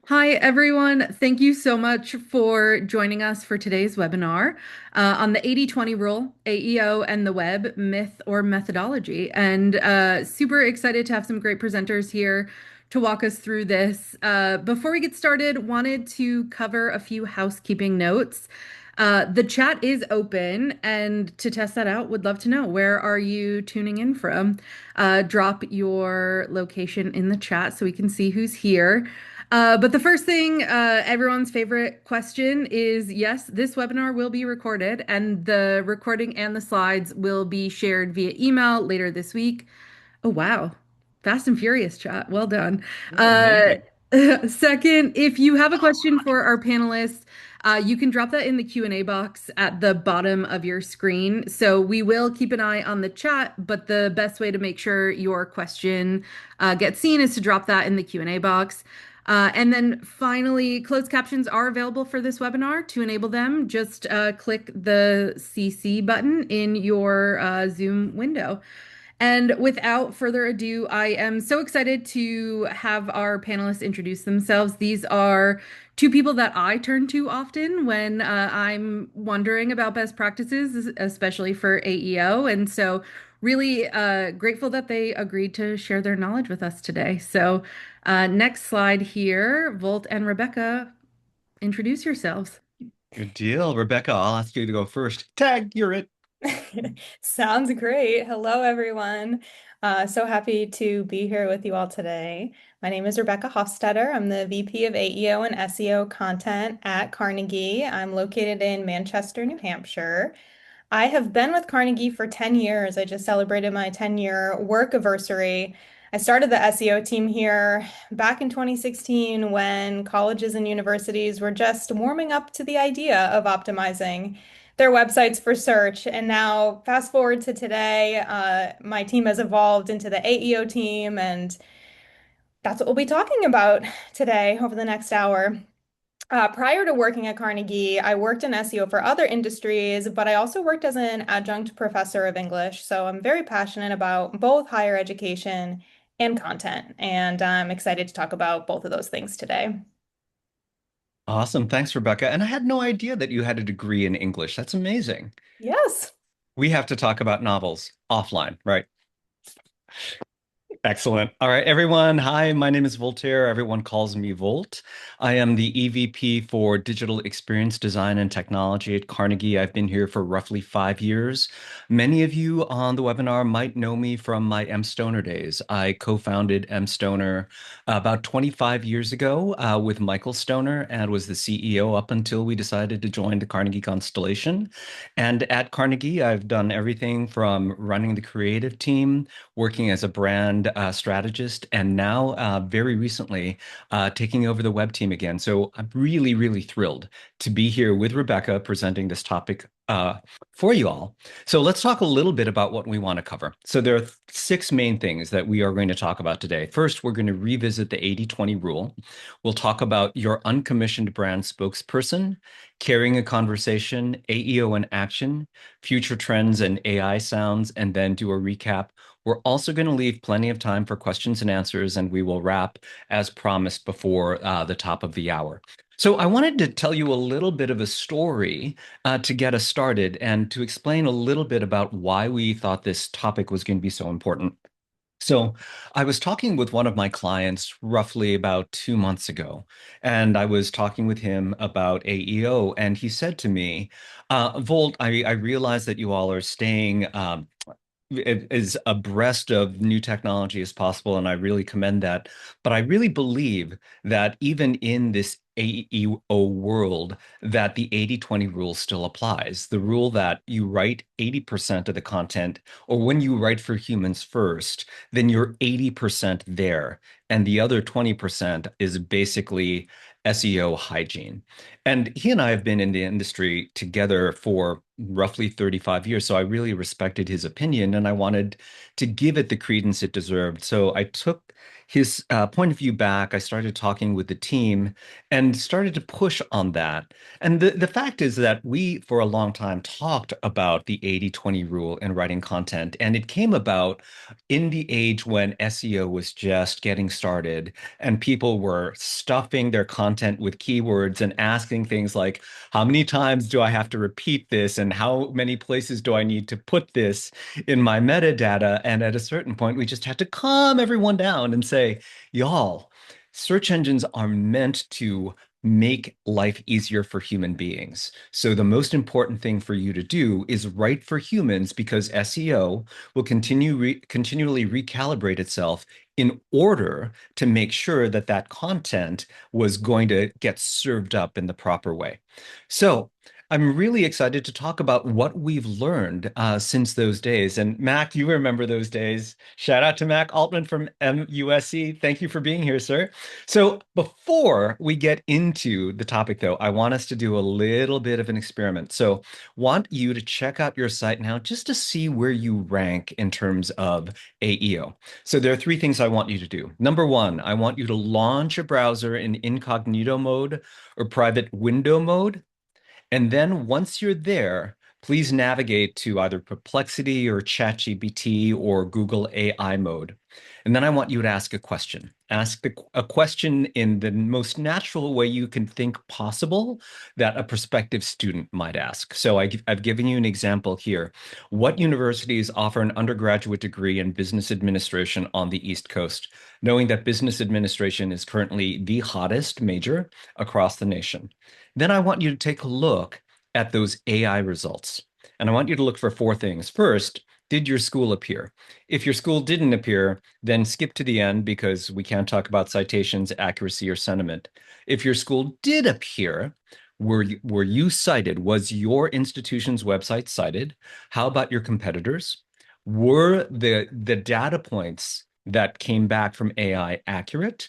Hi, everyone. Thank you so much for joining us for today's webinar on the 80/20 rule, AEO and the web, myth or methodology. And super excited to have some great presenters here to walk us through this. Before we get started, wanted to cover a few housekeeping notes. The chat is open, and to test that out, would love to know, where are you tuning in from? Drop your location in the chat so we can see who's here. But the first thing, everyone's favorite question is, yes, this webinar will be recorded, and the recording and the slides will be shared via email later this week. Oh, wow. Fast and Furious chat. Well done. Yeah, Uh, amazing. Second, if you have a question for our panelists, you can drop that in the Q&A box at the bottom of your screen. So we will keep an eye on the chat, but the best way to make sure your question gets seen is to drop that in the Q&A box. And then finally, closed captions are available for this webinar. To enable them, just click the CC button in your Zoom window. And without further ado, I am so excited to have our panelists introduce themselves. These are two people that I turn to often when I'm wondering about best practices, especially for AEO. And so, really grateful that they agreed to share their knowledge with us today. So, next slide here, Volt and Rebecca, introduce yourselves. Good deal. Rebecca, I'll ask you to go first. Tag, you're it. Sounds great. Hello, everyone. So happy to be here with you all today. My name is Rebecca Hofstetter. I'm the VP of AEO and SEO Content at Carnegie. I'm located in Manchester, New Hampshire. I have been with Carnegie for 10 years. I just celebrated my 10-year work anniversary. I started the SEO team here back in 2016 when colleges and universities were just warming up to the idea of optimizing their websites for search. And now, fast forward to today, my team has evolved into the AEO team, and that's what we'll be talking about today over the next hour. Prior to working at Carnegie, I worked in SEO for other industries, but I also worked as an adjunct professor of English. So I'm very passionate about both higher education and content, and I'm excited to talk about both of those things today. Awesome. Thanks, Rebecca. And I had no idea that you had a degree in English. That's amazing. Yes. We have to talk about novels offline, right? Excellent. All right, everyone. Hi, my name is Voltaire. Everyone calls me Volt. I am the EVP for Digital Experience Design and Technology at Carnegie. I've been here for roughly 5 years. Many of you on the webinar might know me from my Stoner days. I co-founded Stoner about 25 years ago with Michael Stoner and was the CEO up until we decided to join the Carnegie Constellation. And at Carnegie, I've done everything from running the creative team, working as a brand strategist, and now very recently taking over the web team again. So I'm really, really thrilled to be here with Rebecca presenting this topic for you all. So let's talk a little bit about what we want to cover. So there are six main things that we are going to talk about today. First, we're going to revisit the 80/20 rule. We'll talk about your uncommissioned brand spokesperson, carrying a conversation, AEO in action, future trends and AI sounds, and then do a recap. We're also going to leave plenty of time for questions and answers, and we will wrap as promised before the top of the hour. So I wanted to tell you a little bit of a story to get us started and to explain a little bit about why we thought this topic was going to be so important. So I was talking with one of my clients roughly about 2 months ago, and I was talking with him about AEO, and he said to me, Volt, I realize that you all are staying as abreast of new technology as possible, and I really commend that. But I really believe that even in this AEO world, that the 80/20 rule still applies. The rule that you write 80% of the content, or when you write for humans first, then you're 80% there. And the other 20% is basically SEO hygiene. And he and I have been in the industry together for roughly 35 years. So I really respected his opinion and I wanted to give it the credence it deserved. So I took his point of view back. I started talking with the team and started to push on that. And the fact is that we, for a long time, talked about the 80-20 rule in writing content. And it came about in the age when SEO was just getting started and people were stuffing their content with keywords and asking things like, how many times do I have to repeat this? And how many places do I need to put this in my metadata? And at a certain point, we just had to calm everyone down and say, y'all, search engines are meant to make life easier for human beings. So the most important thing for you to do is write for humans because SEO will continually recalibrate itself in order to make sure that that content was going to get served up in the proper way. So I'm really excited to talk about what we've learned since those days. And Mac, you remember those days. Shout out to Mac Altman from MUSC. Thank you for being here, sir. So before we get into the topic, though, I want us to do a little bit of an experiment. So want you to check out your site now just to see where you rank in terms of AEO. So there are three things I want you to do. Number one, I want you to launch a browser in incognito mode or private window mode. And then once you're there, please navigate to either Perplexity or ChatGPT or Google AI mode. And then I want you to ask a question. A question in the most natural way you can think possible that a prospective student might ask. So I've given you an example here. What universities offer an undergraduate degree in business administration on the East Coast, knowing that business administration is currently the hottest major across the nation? Then I want you to take a look at those AI results. And I want you to look for four things. First, did your school appear? If your school didn't appear, then skip to the end because we can't talk about citations, accuracy, or sentiment. If your school did appear, were you cited? Was your institution's website cited? How about your competitors? Were the data points that came back from AI accurate?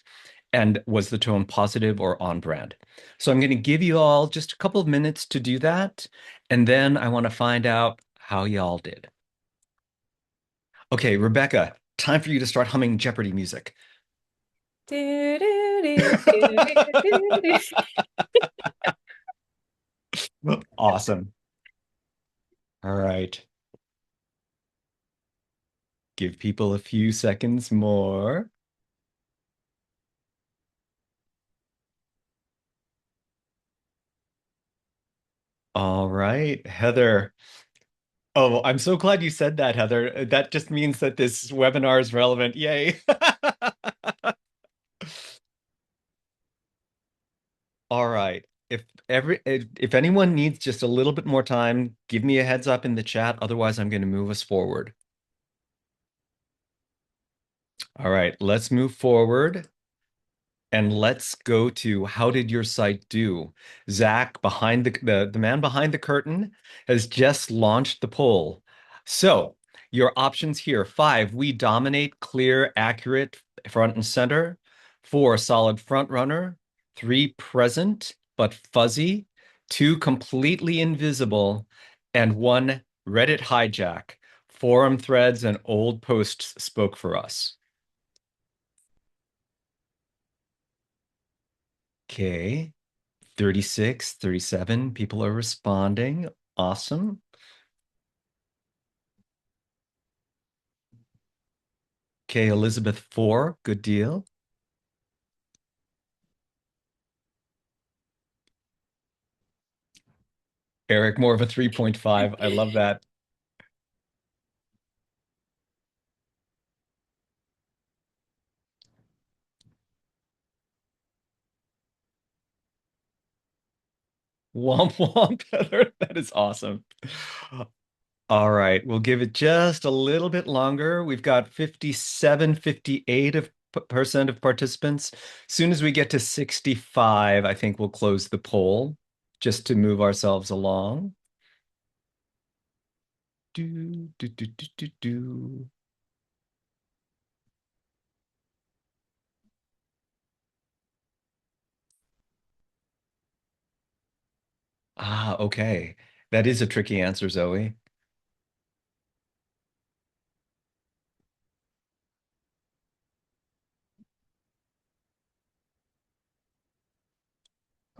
And was the tone positive or on brand? So I'm going to give you all just a couple of minutes to do that. And then I want to find out how y'all did. Okay, Rebecca, time for you to start humming Jeopardy music. Do, do, do, do, do, do, do. Awesome. All right. Give people a few seconds more. All right, Heather. Oh, I'm so glad you said that, Heather. That just means that this webinar is relevant. Yay. All right. If anyone needs just a little bit more time, give me a heads up in the chat. Otherwise, I'm going to move us forward. All right, let's move forward. And let's go to how did your site do? Zach, behind the man behind the curtain, has just launched the poll. So your options here: 5, we dominate, clear, accurate, front and center. 4, solid front runner. 3, present but fuzzy. 2, completely invisible. And 1, Reddit hijack. Forum threads and old posts spoke for us. Okay. 36, 37 people are responding. Awesome. Okay, Elizabeth 4, good deal. Eric, more of a 3.5. I love that. Womp womp, Heather. That is awesome. All right, we'll give it just a little bit longer. We've got 57, 58 of percent of participants. As soon as we get to 65, I think we'll close the poll just to move ourselves along. Do, do, do, do, do, do. Ah, okay. That is a tricky answer, Zoe.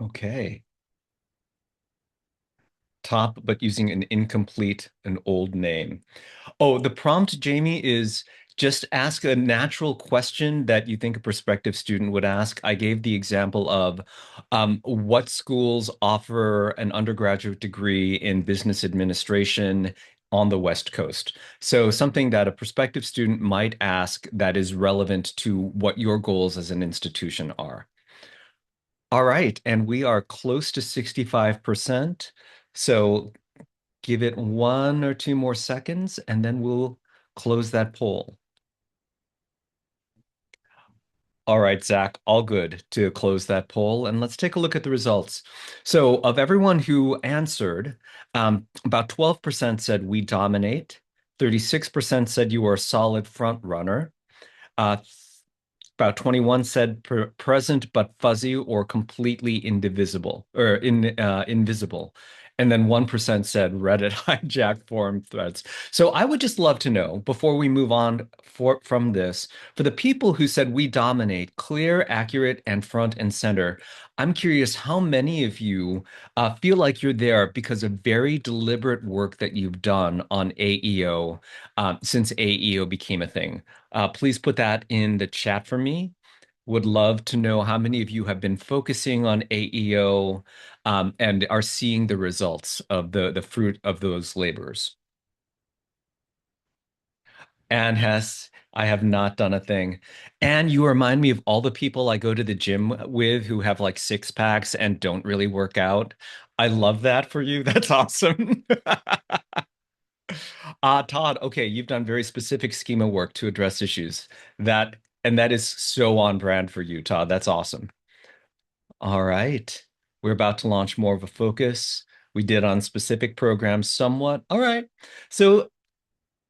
Okay. Top, but using an incomplete, an old name. Oh, the prompt, Jamie, is just ask a natural question that you think a prospective student would ask. I gave the example of what schools offer an undergraduate degree in business administration on the West Coast. So something that a prospective student might ask that is relevant to what your goals as an institution are. All right, and we are close to 65%. So give it 1 or 2 more seconds, and then we'll close that poll. All right, Zach, all good to close that poll. And let's take a look at the results. So, of everyone who answered, about 12% said we dominate, 36% said you are a solid front runner, uh, about 21 said present but fuzzy or completely indivisible or invisible. And then 1% said Reddit hijack forum threads. So I would just love to know before we move on from this, for the people who said we dominate, clear, accurate, and front and center, I'm curious how many of you feel like you're there because of very deliberate work that you've done on AEO since AEO became a thing. Please put that in the chat for me. Would love to know how many of you have been focusing on AEO and are seeing the results of the fruit of those labors. And Hess, I have not done a thing. And you remind me of all the people I go to the gym with who have like six packs and don't really work out. I love that for you. That's awesome. Todd, okay, you've done very specific schema work to address issues. That is so on brand for you, Todd. That's awesome. All right. We're about to launch more of a focus. We did on specific programs somewhat. All right. So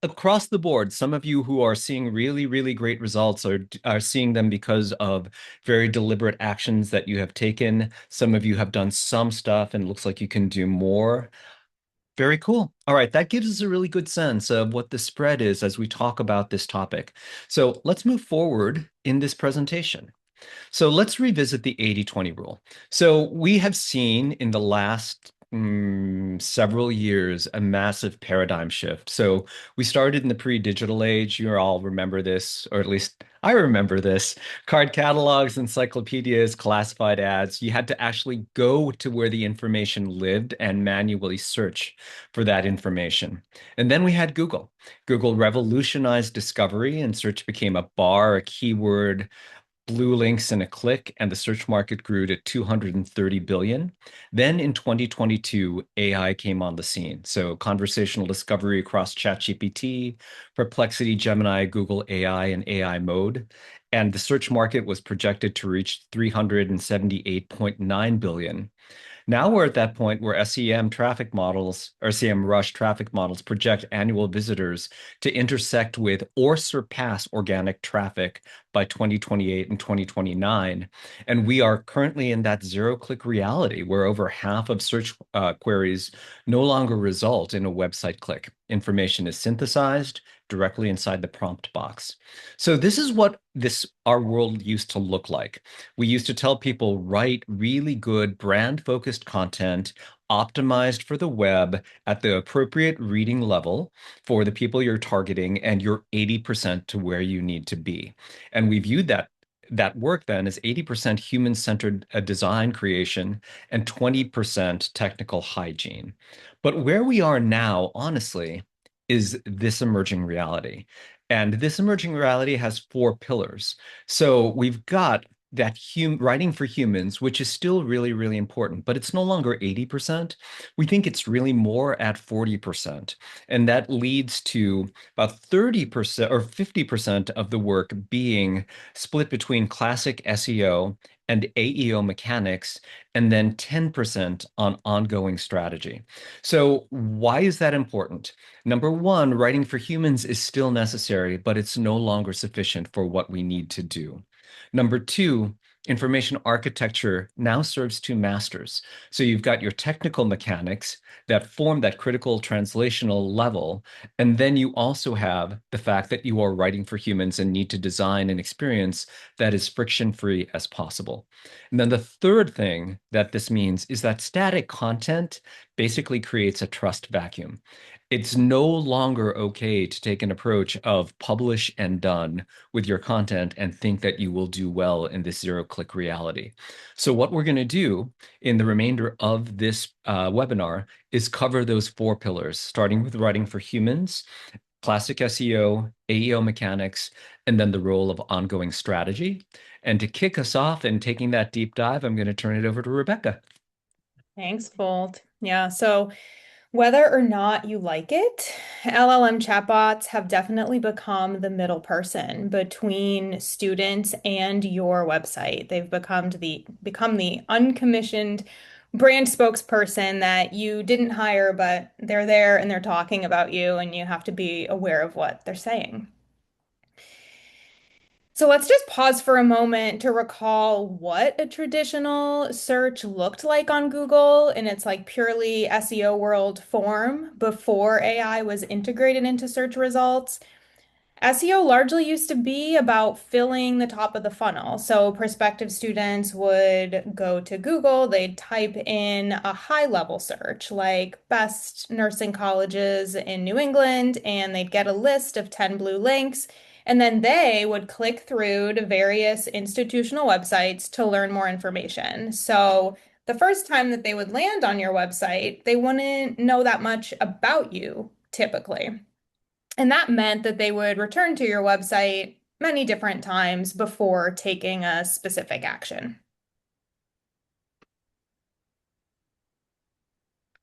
across the board, some of you who are seeing really, really great results are seeing them because of very deliberate actions that you have taken. Some of you have done some stuff and it looks like you can do more. Very cool. All right, that gives us a really good sense of what the spread is as we talk about this topic. So let's move forward in this presentation. So let's revisit the 80-20 rule. So we have seen in the last several years a massive paradigm shift. So we started in the pre-digital age. You all remember this, or at least I remember this. Card catalogs, encyclopedias, classified ads. You had to actually go to where the information lived and manually search for that information. And then we had Google. Google revolutionized discovery, and search became a bar, a keyword, blue links in a click, and the search market grew to 230 billion. Then in 2022, AI came on the scene. So conversational discovery across ChatGPT, Perplexity, Gemini, Google AI, and AI mode. And the search market was projected to reach 378.9 billion. Now we're at that point where SEM traffic models or SEMrush traffic models project annual visitors to intersect with or surpass organic traffic by 2028 and 2029. And we are currently in that zero-click reality where over half of search queries no longer result in a website click. Information is synthesized directly inside the prompt box. So this is what our world used to look like. We used to tell people write really good brand focused content optimized for the web at the appropriate reading level for the people you're targeting, and you're 80% to where you need to be. And we viewed that work then as 80% human-centered design creation and 20% technical hygiene. But where we are now, honestly, is this emerging reality. And this emerging reality has four pillars. So we've got that writing for humans, which is still really, really important, but it's no longer 80%. We think it's really more at 40%. And that leads to about 30% or 50% of the work being split between classic SEO and AEO mechanics, and then 10% on ongoing strategy. So why is that important? Number one, writing for humans is still necessary, but it's no longer sufficient for what we need to do. Number two, Information architecture now serves two masters. So you've got your technical mechanics that form that critical translational level. And then you also have the fact that you are writing for humans and need to design an experience that is friction-free as possible. And then the third thing that this means is that static content basically creates a trust vacuum. It's no longer okay to take an approach of publish and done with your content and think that you will do well in this zero-click reality. So what we're going to do in the remainder of this webinar is cover those four pillars, starting with writing for humans, classic SEO, AEO mechanics, and then the role of ongoing strategy. And to kick us off and taking that deep dive, I'm going to turn it over to Rebecca. Thanks, Volt. Yeah, so whether or not you like it, LLM chatbots have definitely become the middle person between students and your website. They've become the uncommissioned brand spokesperson that you didn't hire, but they're there and they're talking about you, and you have to be aware of what they're saying. So let's just pause for a moment to recall what a traditional search looked like on Google in its like purely SEO world form before AI was integrated into search results. SEO largely used to be about filling the top of the funnel. So prospective students would go to Google, they'd type in a high-level search like best nursing colleges in New England, and they'd get a list of 10 blue links. And then they would click through to various institutional websites to learn more information. So the first time that they would land on your website, they wouldn't know that much about you typically. And that meant that they would return to your website many different times before taking a specific action.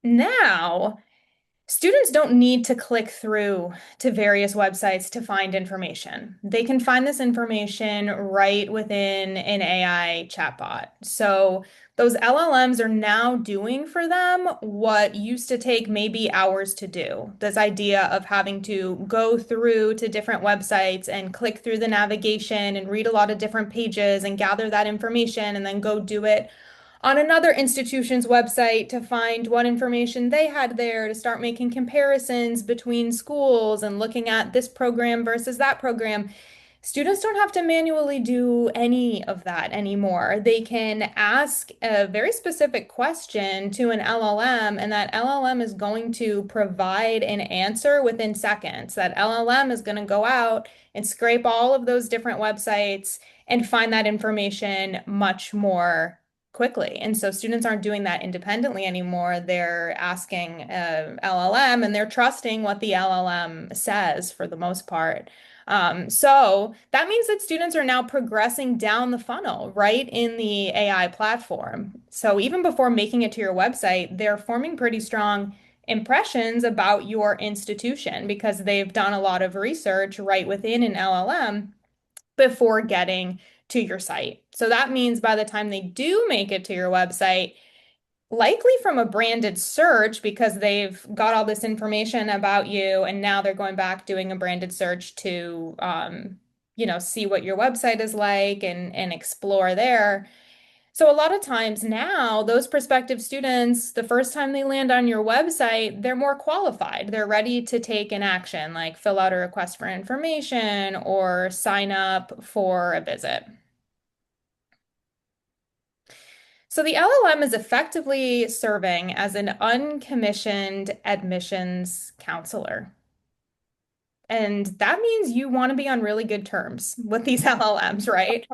Now, students don't need to click through to various websites to find information. They can find this information right within an AI chatbot. So those LLMs are now doing for them what used to take maybe hours to do. This idea of having to go through to different websites and click through the navigation and read a lot of different pages and gather that information and then go do it on another institution's website to find what information they had there, to start making comparisons between schools and looking at this program versus that program. Students don't have to manually do any of that anymore. They can ask a very specific question to an LLM, and that LLM is going to provide an answer within seconds. That LLM is going to go out and scrape all of those different websites and find that information much more quickly. And so students aren't doing that independently anymore. They're asking LLM and they're trusting what the LLM says for the most part. So that means that students are now progressing down the funnel right in the AI platform. So even before making it to your website, they're forming pretty strong impressions about your institution because they've done a lot of research right within an LLM before getting to your site. So that means by the time they do make it to your website, likely from a branded search because they've got all this information about you and now they're going back doing a branded search to see what your website is like and explore there. So a lot of times now, those prospective students, the first time they land on your website, they're more qualified. They're ready to take an action, like fill out a request for information or sign up for a visit. So the LLM is effectively serving as an uncommissioned admissions counselor. And that means you want to be on really good terms with these LLMs, right?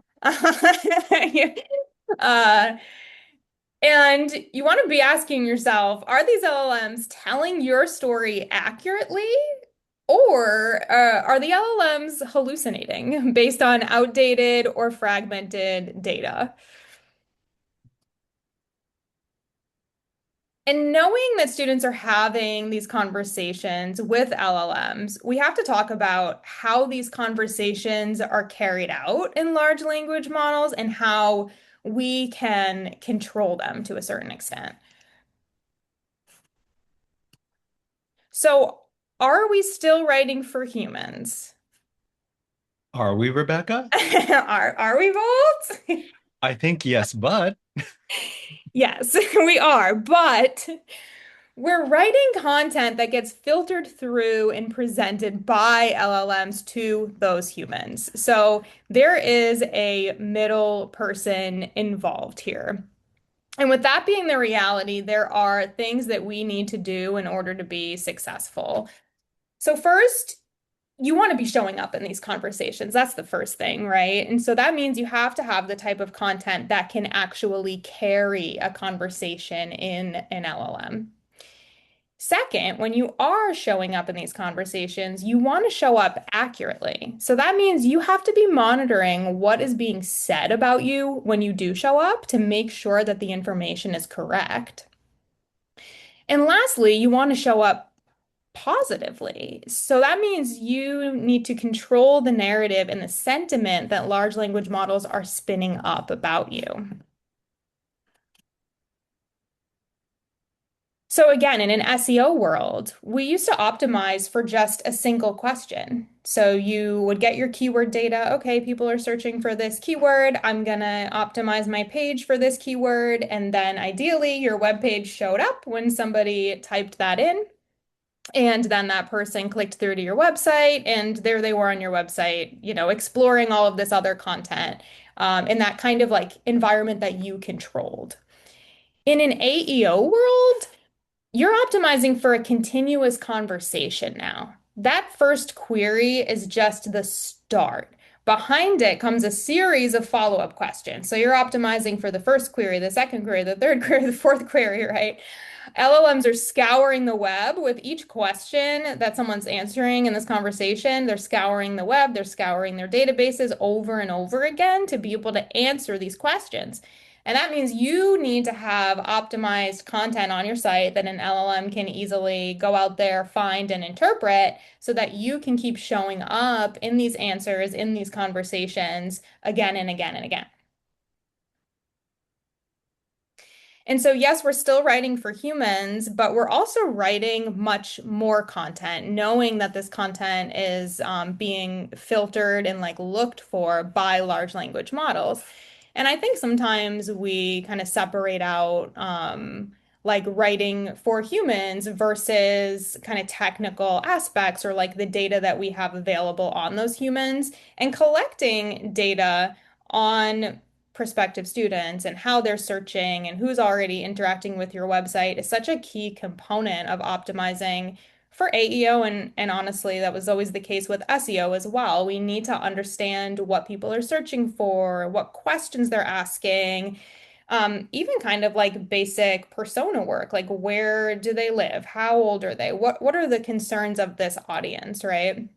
Uh, And you want to be asking yourself, are these LLMs telling your story accurately? Or are the LLMs hallucinating based on outdated or fragmented data? And knowing that students are having these conversations with LLMs, we have to talk about how these conversations are carried out in large language models and how we can control them to a certain extent. So, are we still writing for humans? Are we, Rebecca? Are we both? I think yes, but Yes, we are, but we're writing content that gets filtered through and presented by LLMs to those humans. So there is a middle person involved here. And with that being the reality, there are things that we need to do in order to be successful. So first, you want to be showing up in these conversations. That's the first thing, right? And so that means you have to have the type of content that can actually carry a conversation in an LLM. Second, when you are showing up in these conversations, you want to show up accurately. So that means you have to be monitoring what is being said about you when you do show up to make sure that the information is correct. And lastly, you want to show up positively. So that means you need to control the narrative and the sentiment that large language models are spinning up about you. So again, in an SEO world, we used to optimize for just a single question. So you would get your keyword data. Okay, people are searching for this keyword. I'm gonna optimize my page for this keyword. And then ideally your web page showed up when somebody typed that in. And then that person clicked through to your website, and there they were on your website, exploring all of this other content, in that kind of like environment that you controlled. In an AEO world, you're optimizing for a continuous conversation now. That first query is just the start. Behind it comes a series of follow-up questions. So you're optimizing for the first query, the second query, the third query, the fourth query, right? LLMs are scouring the web with each question that someone's answering in this conversation. They're scouring the web, they're scouring their databases over and over again to be able to answer these questions. And that means you need to have optimized content on your site that an LLM can easily go out there, find, and interpret so that you can keep showing up in these answers, in these conversations again and again and again. And so, yes, we're still writing for humans, but we're also writing much more content, knowing that this content is being filtered and like looked for by large language models. And I think sometimes we kind of separate out like writing for humans versus kind of technical aspects or like the data that we have available on those humans and collecting data on prospective students and how they're searching and who's already interacting with your website is such a key component of optimizing for AEO and honestly that was always the case with SEO as well. We need to understand what people are searching for, what questions they're asking, even kind of like basic persona work, like where do they live? How old are they? What are the concerns of this audience, right?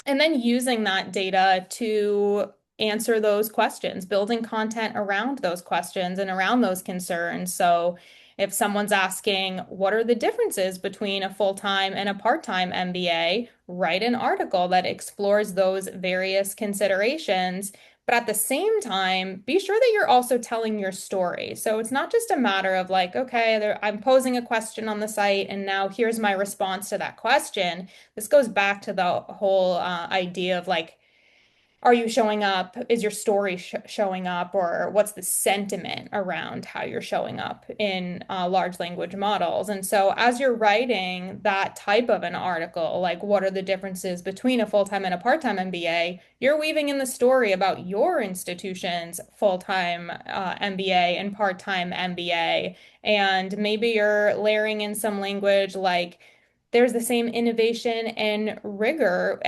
And then using that data to answer those questions, building content around those questions and around those concerns. So if someone's asking, what are the differences between a full-time and a part-time MBA, write an article that explores those various considerations. But at the same time, be sure that you're also telling your story. So it's not just a matter of like, okay, I'm posing a question on the site and now here's my response to that question. This goes back to the whole idea of like, are you showing up? Is your story showing up? Or what's the sentiment around how you're showing up in large language models? And so, as you're writing that type of an article, like what are the differences between a full-time and a part-time MBA, you're weaving in the story about your institution's full-time MBA and part-time MBA. And maybe you're layering in some language like, there's the same innovation and rigor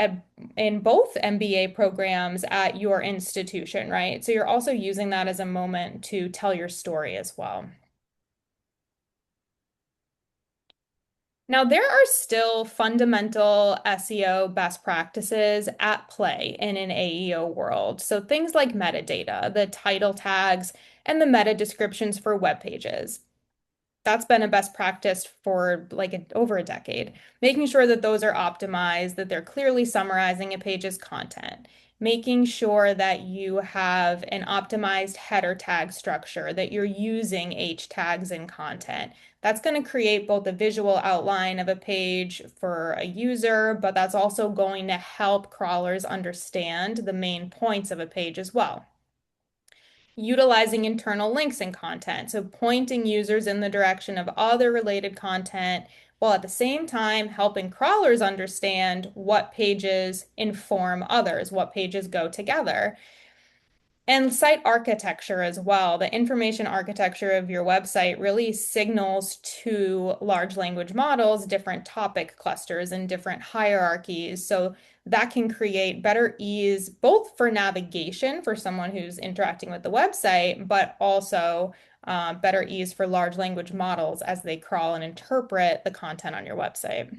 in both MBA programs at your institution, right? So you're also using that as a moment to tell your story as well. Now, there are still fundamental SEO best practices at play in an AEO world. So things like metadata, the title tags, and the meta descriptions for web pages. That's been a best practice for like over a decade, making sure that those are optimized, that they're clearly summarizing a page's content, making sure that you have an optimized header tag structure, that you're using H tags in content. That's going to create both a visual outline of a page for a user, but that's also going to help crawlers understand the main points of a page as well. utilizing internal links in content, so pointing users in the direction of other related content, while at the same time helping crawlers understand what pages inform others, what pages go together. And site architecture as well. The information architecture of your website really signals to large language models different topic clusters and different hierarchies. So that can create better ease both for navigation for someone who's interacting with the website, but also better ease for large language models as they crawl and interpret the content on your website.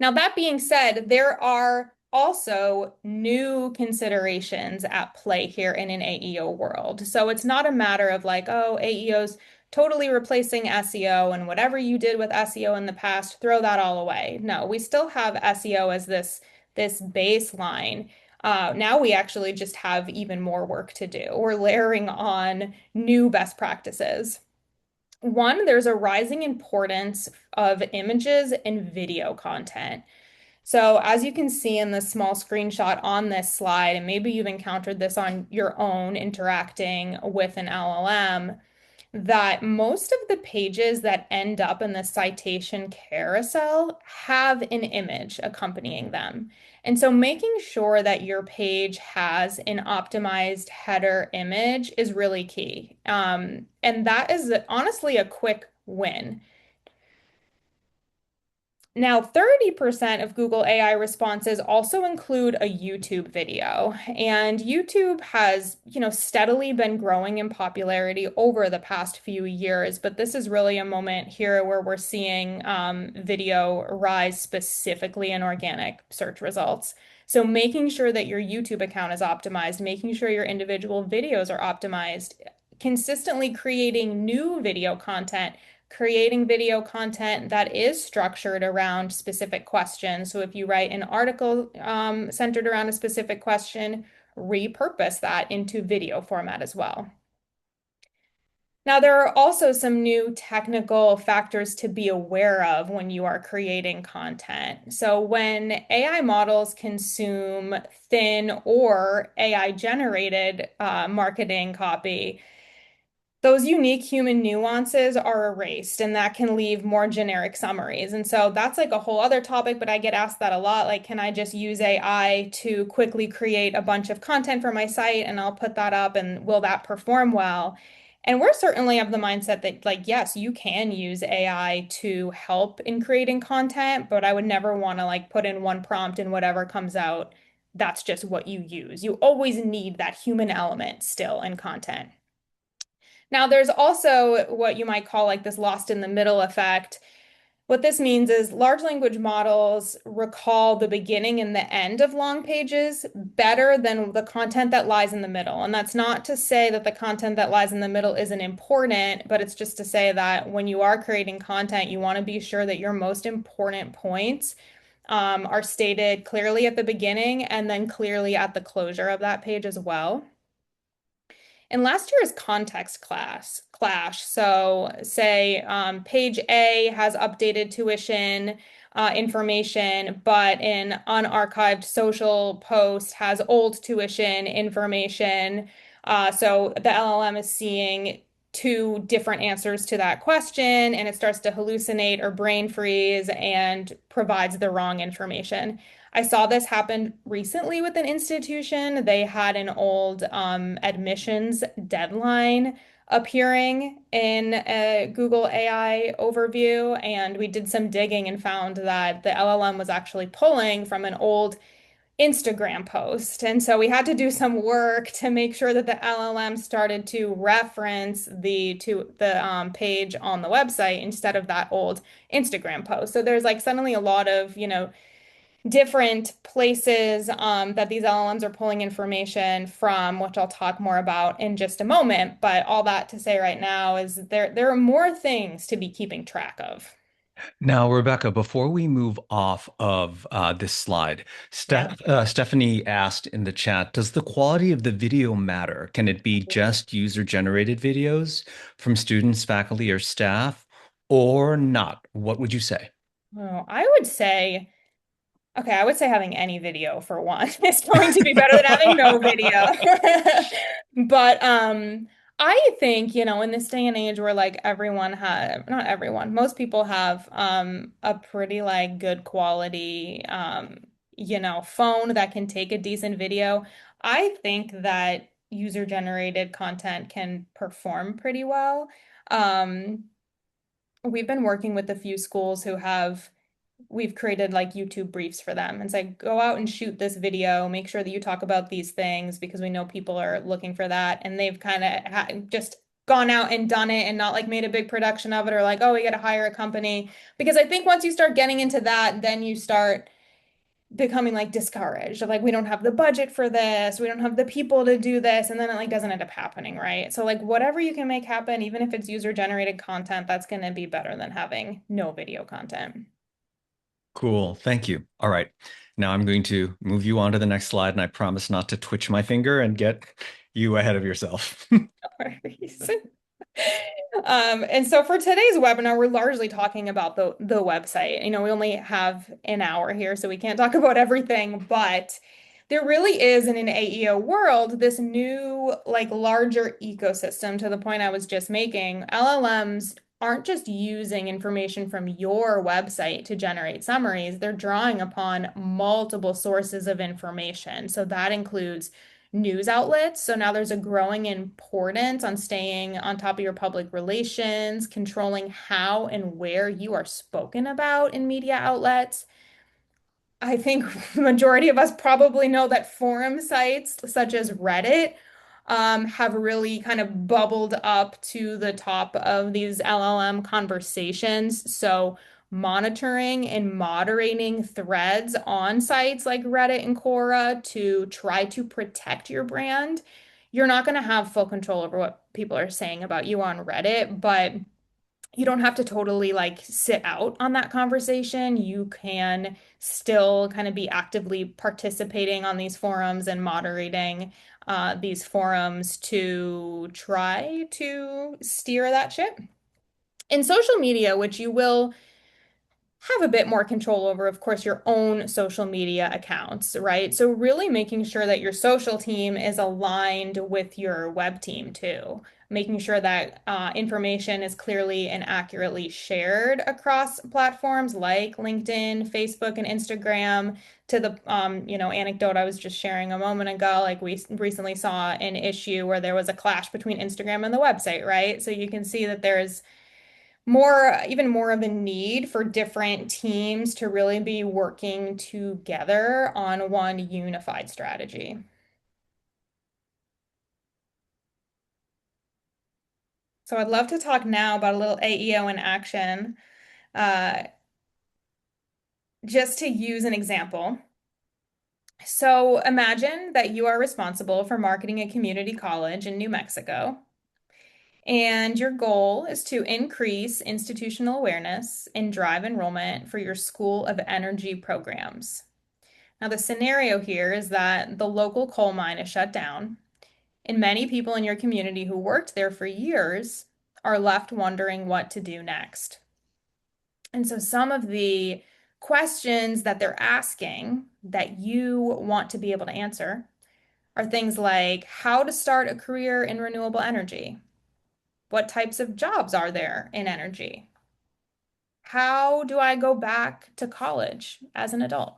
Now, that being said, there are also new considerations at play here in an AEO world. So it's not a matter of like, oh, AEO's totally replacing SEO and whatever you did with SEO in the past, throw that all away. No, we still have SEO as this baseline. Now we actually just have even more work to do. We're layering on new best practices. One, there's a rising importance of images and video content. So as you can see in this small screenshot on this slide, and maybe you've encountered this on your own interacting with an LLM, that most of the pages that end up in the citation carousel have an image accompanying them. And so making sure that your page has an optimized header image is really key. And that is honestly a quick win. Now, 30% of Google AI responses also include a YouTube video, and YouTube has, steadily been growing in popularity over the past few years, but this is really a moment here where we're seeing video rise specifically in organic search results. So making sure that your YouTube account is optimized, making sure your individual videos are optimized, consistently creating new video content, creating video content that is structured around specific questions. So if you write an article centered around a specific question, repurpose that into video format as well. Now, there are also some new technical factors to be aware of when you are creating content. So when AI models consume thin or AI generated marketing copy, those unique human nuances are erased, and that can leave more generic summaries. And so that's like a whole other topic, but I get asked that a lot. Like, can I just use AI to quickly create a bunch of content for my site and I'll put that up and will that perform well? And we're certainly of the mindset that, like, yes, you can use AI to help in creating content, but I would never want to like put in one prompt and whatever comes out, that's just what you use. You always need that human element still in content. Now, there's also what you might call like this lost in the middle effect. What this means is large language models recall the beginning and the end of long pages better than the content that lies in the middle. And that's not to say that the content that lies in the middle isn't important, but it's just to say that when you are creating content, you want to be sure that your most important points are stated clearly at the beginning and then clearly at the closure of that page as well. And last year's context clash. So say page A has updated tuition information, but an unarchived social post has old tuition information. So the LLM is seeing two different answers to that question, and it starts to hallucinate or brain freeze and provides the wrong information. I saw this happen recently with an institution. They had an old admissions deadline appearing in a Google AI overview, and we did some digging and found that the LLM was actually pulling from an old Instagram post. And so we had to do some work to make sure that the LLM started to reference the page on the website instead of that old Instagram post. So there's like suddenly a lot of, different places that these LLMs are pulling information from, which I'll talk more about in just a moment. But all that to say right now is there are more things to be keeping track of. Now, Rebecca, before we move off of this slide, Yeah. Stephanie asked in the chat, does the quality of the video matter? Can it be just user-generated videos from students, faculty, or staff, or not? What would you say? Oh, I would say Okay, I would say having any video for one is going to be better than having no video. But I think, in this day and age where like everyone have not everyone, most people have a pretty like good quality phone that can take a decent video. I think that user-generated content can perform pretty well. Um we've been working with a few schools who have we've created like YouTube briefs for them. It's like, go out and shoot this video, make sure that you talk about these things because we know people are looking for that. And they've kind of just gone out and done it and not like made a big production of it or like, oh, we got to hire a company. Because I think once you start getting into that, then you start becoming like discouraged of like, we don't have the budget for this, we don't have the people to do this. And then it like doesn't end up happening, right? So like whatever you can make happen, even if it's user generated content, that's going to be better than having no video content. Cool. Thank you. All right. Now I'm going to move you on to the next slide, and I promise not to twitch my finger and get you ahead of yourself. Worries. And so for today's webinar, we're largely talking about the website. We only have an hour here, so we can't talk about everything, but there really is in an AEO world this new, like larger ecosystem to the point I was just making. LLMs aren't just using information from your website to generate summaries, they're drawing upon multiple sources of information. So that includes news outlets. So now there's a growing importance on staying on top of your public relations, controlling how and where you are spoken about in media outlets. I think the majority of us probably know that forum sites such as Reddit have really kind of bubbled up to the top of these LLM conversations. So, monitoring and moderating threads on sites like Reddit and Quora to try to protect your brand. You're not going to have full control over what people are saying about you on Reddit, but you don't have to totally like sit out on that conversation. You can still kind of be actively participating on these forums and moderating these forums to try to steer that ship. In social media, which you will have a bit more control over, of course, your own social media accounts, right? So really making sure that your social team is aligned with your web team too, making sure that information is clearly and accurately shared across platforms like LinkedIn, Facebook, and Instagram. To the anecdote I was just sharing a moment ago, like we recently saw an issue where there was a clash between Instagram and the website, right? So you can see that there's even more of a need for different teams to really be working together on one unified strategy. So I'd love to talk now about a little AEO in action. Uh, just to use an example. So imagine that you are responsible for marketing a community college in New Mexico, and your goal is to increase institutional awareness and drive enrollment for your School of Energy programs. Now, the scenario here is that the local coal mine is shut down, and many people in your community who worked there for years are left wondering what to do next. And so, some of the questions that they're asking that you want to be able to answer are things like how to start a career in renewable energy. What types of jobs are there in energy? How do I go back to college as an adult?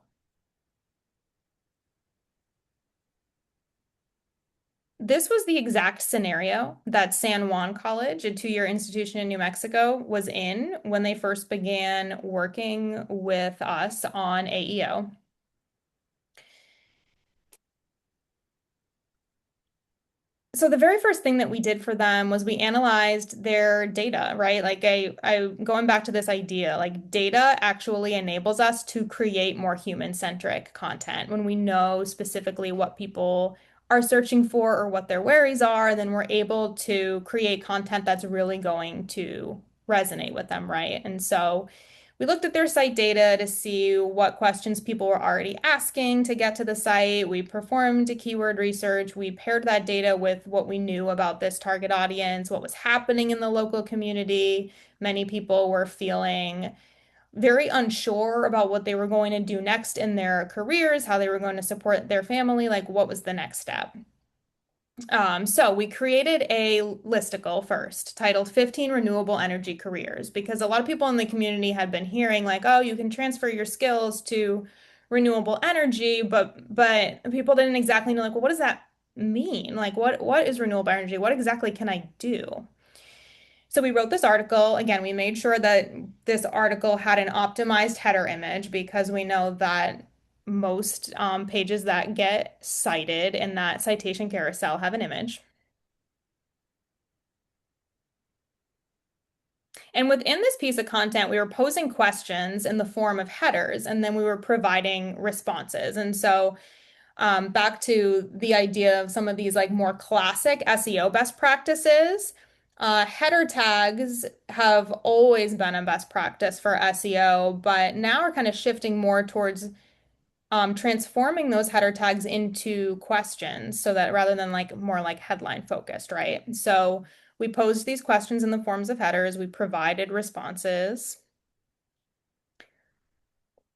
This was the exact scenario that San Juan College, a two-year institution in New Mexico, was in when they first began working with us on AEO. So the very first thing that we did for them was we analyzed their data, right? Like I going back to this idea, like data actually enables us to create more human-centric content. When we know specifically what people are searching for or what their worries are, then we're able to create content that's really going to resonate with them, right? And so we looked at their site data to see what questions people were already asking to get to the site. We performed keyword research. We paired that data with what we knew about this target audience, what was happening in the local community. Many people were feeling very unsure about what they were going to do next in their careers, how they were going to support their family, like what was the next step. So we created a listicle first titled 15 Renewable Energy Careers because a lot of people in the community had been hearing like, oh, you can transfer your skills to renewable energy, but people didn't exactly know like, well, what does that mean? Like what is renewable energy? What exactly can I do? So we wrote this article. Again, we made sure that this article had an optimized header image because we know that most pages that get cited in that citation carousel have an image. And within this piece of content, we were posing questions in the form of headers, and then we were providing responses. And so back to the idea of some of these like more classic SEO best practices. Header tags have always been a best practice for SEO, but now we're kind of shifting more towards transforming those header tags into questions so that rather than like more like headline focused, right? So we posed these questions in the forms of headers, we provided responses.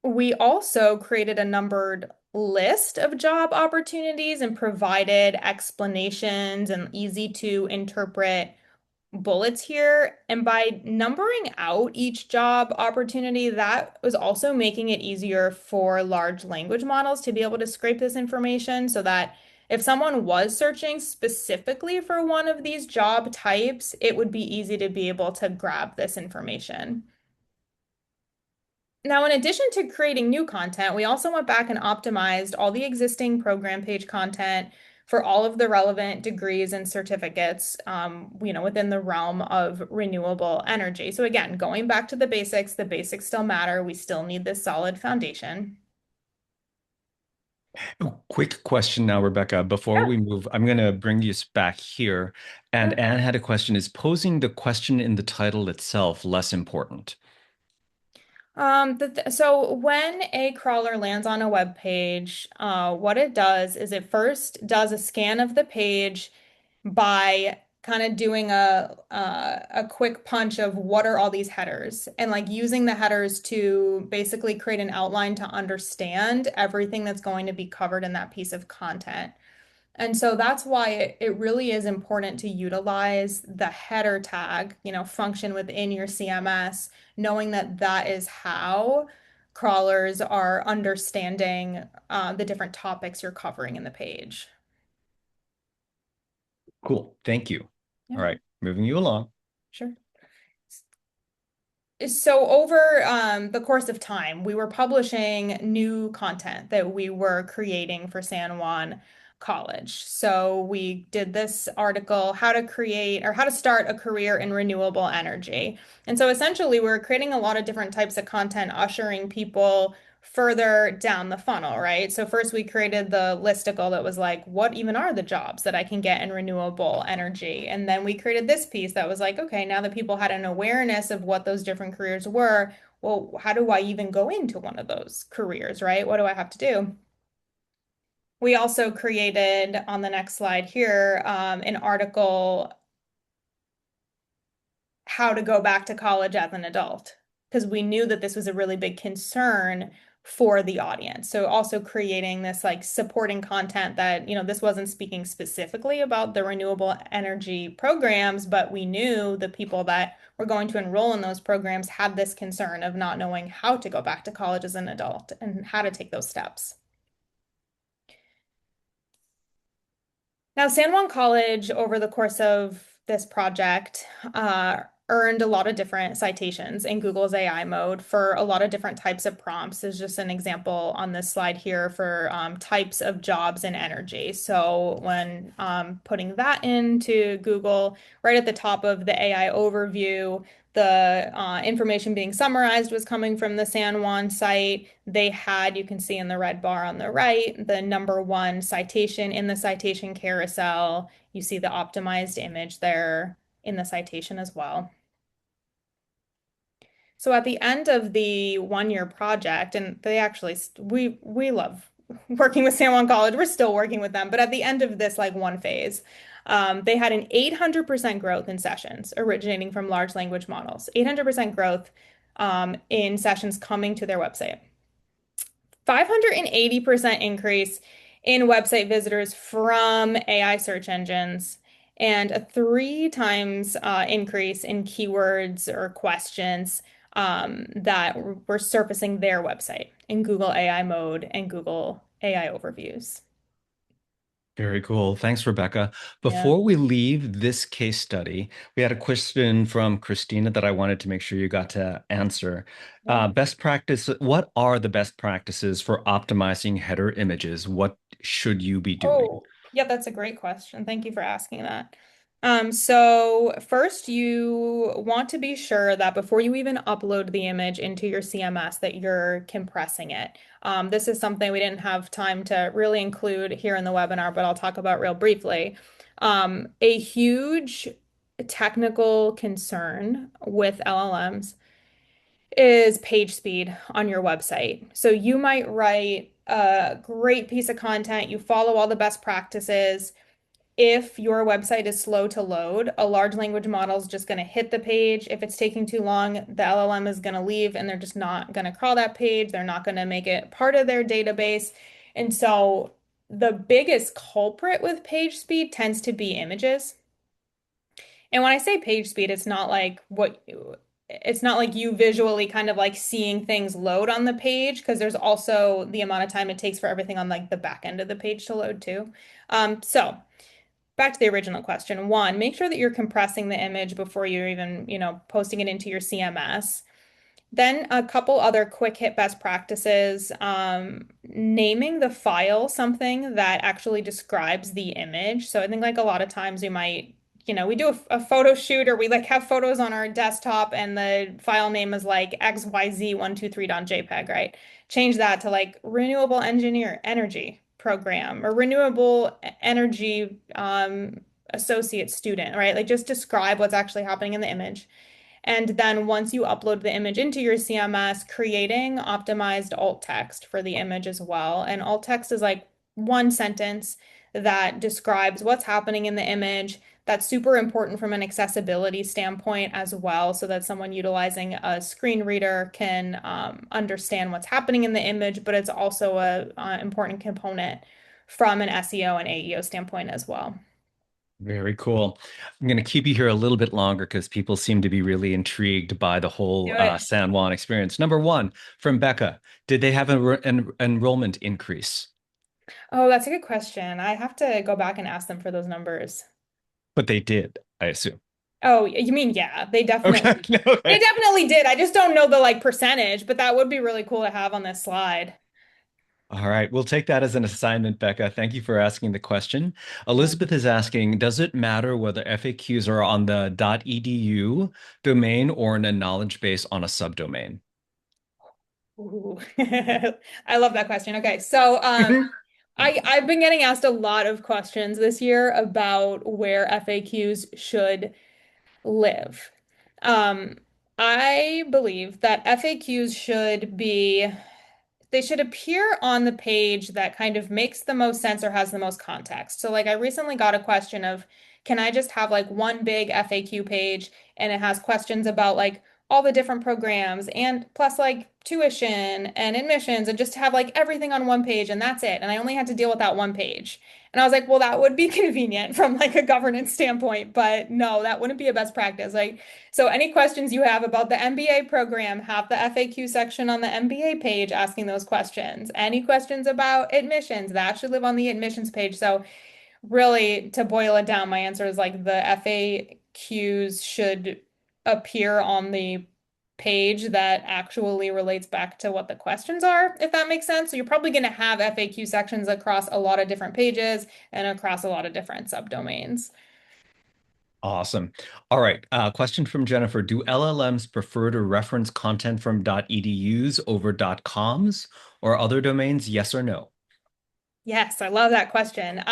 We also created a numbered list of job opportunities and provided explanations and easy to interpret bullets here. And by numbering out each job opportunity, that was also making it easier for large language models to be able to scrape this information so that if someone was searching specifically for one of these job types, it would be easy to be able to grab this information. Now, in addition to creating new content, we also went back and optimized all the existing program page content for all of the relevant degrees and certificates, within the realm of renewable energy. So again, going back to the basics still matter. We still need this solid foundation. Quick question now, Rebecca. Before Yeah. we move, I'm going to bring you back here. And Anne had a question. Is posing the question in the title itself less important? So when a crawler lands on a web page, what it does is it first does a scan of the page by kind of doing a quick punch of what are all these headers and like using the headers to basically create an outline to understand everything that's going to be covered in that piece of content. And so that's why it really is important to utilize the header tag, function within your CMS, knowing that that is how crawlers are understanding the different topics you're covering in the page. Cool. Thank you. All Yeah, right. Moving you along. sure. So over the course of time, we were publishing new content that we were creating for San Juan College. So we did this article, how to create or how to start a career in renewable energy. And so essentially, we're creating a lot of different types of content, ushering people further down the funnel, right? So first we created the listicle that was like, what even are the jobs that I can get in renewable energy? And then we created this piece that was like, okay, now that people had an awareness of what those different careers were, well, how do I even go into one of those careers, right? What do I have to do? We also created on the next slide here an article how to go back to college as an adult because we knew that this was a really big concern for the audience. So also creating this like supporting content that, this wasn't speaking specifically about the renewable energy programs, but we knew the people that were going to enroll in those programs had this concern of not knowing how to go back to college as an adult and how to take those steps. Now, San Juan College, over the course of this project, earned a lot of different citations in Google's AI mode for a lot of different types of prompts. There's just an example on this slide here for types of jobs in energy. So when putting that into Google, right at the top of the AI overview, the information being summarized was coming from the San Juan site. They had, you can see in the red bar on the right, the number one citation in the citation carousel. You see the optimized image there in the citation as well. So at the end of the 1 year project, and they actually, we love working with San Juan College. We're still working with them, but at the end of this like one phase, they had an 800% growth in sessions originating from large language models. 800% growth in sessions coming to their website. 580% increase in website visitors from AI search engines, and a three times increase in keywords or questions that were surfacing their website in Google AI mode and Google AI overviews. Very cool. Thanks, Rebecca. Yeah. Before we leave this case study, we had a question from Christina that I wanted to make sure you got to answer. Yeah. Best practice, what are the best practices for optimizing header images? What should you be doing? Oh, yeah, that's a great question. Thank you for asking that. So first you want to be sure that before you even upload the image into your CMS that you're compressing it. This is something we didn't have time to really include here in the webinar, but I'll talk about real briefly. A huge technical concern with LLMs is page speed on your website. So you might write a great piece of content, you follow all the best practices. If your website is slow to load, a large language model is just going to hit the page. If it's taking too long, the LLM is going to leave and they're just not going to crawl that page. They're not going to make it part of their database. And so the biggest culprit with page speed tends to be images. And when I say page speed, it's not like you visually kind of like seeing things load on the page, because there's also the amount of time it takes for everything on like the back end of the page to load too. So back to the original question. One, make sure that you're compressing the image before you're even, posting it into your CMS. Then a couple other quick hit best practices, naming the file something that actually describes the image. So I think like a lot of times we might, we do a photo shoot, or we like have photos on our desktop and the file name is like XYZ123.jpg, right? Change that to like renewable engineer energy program or renewable energy associate student, right? Like just describe what's actually happening in the image. And then once you upload the image into your CMS, creating optimized alt text for the image as well. And alt text is like one sentence that describes what's happening in the image. That's super important from an accessibility standpoint as well, so that someone utilizing a screen reader can understand what's happening in the image, but it's also a important component from an SEO and AEO standpoint as well. Very cool. I'm going to keep you here a little bit longer because people seem to be really intrigued by the Do whole it. San Juan experience. Number one, from Becca, did they have an enrollment increase? Oh, that's a good question. I have to go back and ask them for those numbers. But they did, I assume. Oh, you mean yeah, Okay. they Okay. definitely did. I just don't know the like percentage, but that would be really cool to have on this slide. All right. We'll take that as an assignment, Becca. Thank you for asking the question. Elizabeth is asking, does it matter whether FAQs are on the .edu domain or in a knowledge base on a subdomain? Ooh. I love that question. Okay, so I've been getting asked a lot of questions this year about where FAQs should live. Um, I believe that FAQs they should appear on the page that kind of makes the most sense or has the most context. So like I recently got a question of, can I just have like one big FAQ page and it has questions about like all the different programs and plus like tuition and admissions, and just have like everything on one page and that's it. And I only had to deal with that one page. And I was like, well, that would be convenient from like a governance standpoint, but no, that wouldn't be a best practice. Like, so any questions you have about the MBA program, have the FAQ section on the MBA page asking those questions. Any questions about admissions, that should live on the admissions page. So really, to boil it down, my answer is like the FAQs should appear on the page that actually relates back to what the questions are, if that makes sense. So you're probably going to have FAQ sections across a lot of different pages and across a lot of different subdomains. Awesome. All right. Question from Jennifer. Do LLMs prefer to reference content from .edus over .coms or other domains? Yes or no? Yes, I love that question.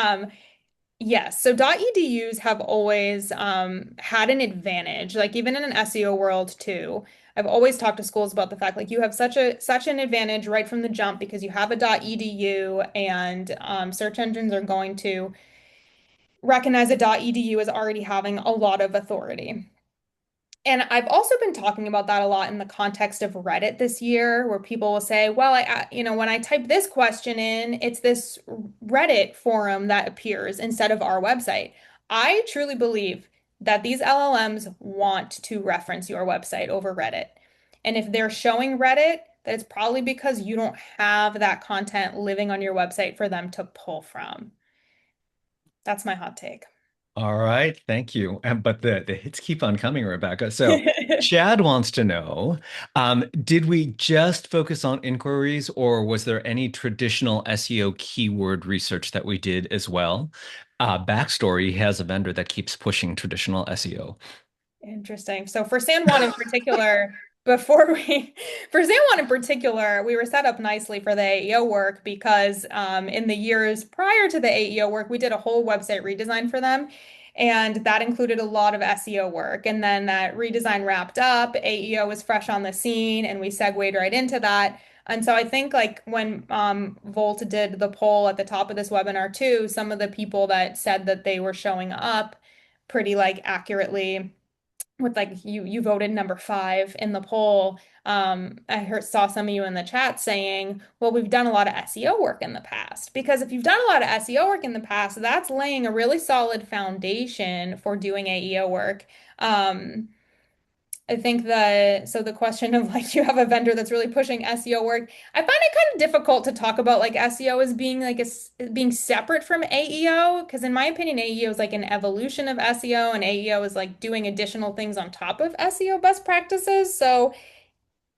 Yes, so .edus have always had an advantage, like even in an SEO world too. I've always talked to schools about the fact like you have such an advantage right from the jump because you have a .edu, and search engines are going to recognize that .edu as already having a lot of authority. And I've also been talking about that a lot in the context of Reddit this year, where people will say, well, when I type this question in, it's this Reddit forum that appears instead of our website. I truly believe that these LLMs want to reference your website over Reddit. And if they're showing Reddit, that it's probably because you don't have that content living on your website for them to pull from. That's my hot take. All right, thank you. But the hits keep on coming, Rebecca. So Chad wants to know, did we just focus on inquiries, or was there any traditional SEO keyword research that we did as well? Backstory, he has a vendor that keeps pushing traditional SEO. Interesting. So for San Juan in particular, before we, for San Juan in particular, we were set up nicely for the AEO work because in the years prior to the AEO work, we did a whole website redesign for them. And that included a lot of SEO work. And then that redesign wrapped up, AEO was fresh on the scene, and we segued right into that. And so I think like when Volt did the poll at the top of this webinar too, some of the people that said that they were showing up pretty like accurately with like you voted number 5 in the poll. I saw some of you in the chat saying, well, we've done a lot of SEO work in the past. Because if you've done a lot of SEO work in the past, that's laying a really solid foundation for doing AEO work. I think the question of like you have a vendor that's really pushing SEO work. I find it kind of difficult to talk about like SEO as being like being separate from AEO because in my opinion AEO is like an evolution of SEO and AEO is like doing additional things on top of SEO best practices. So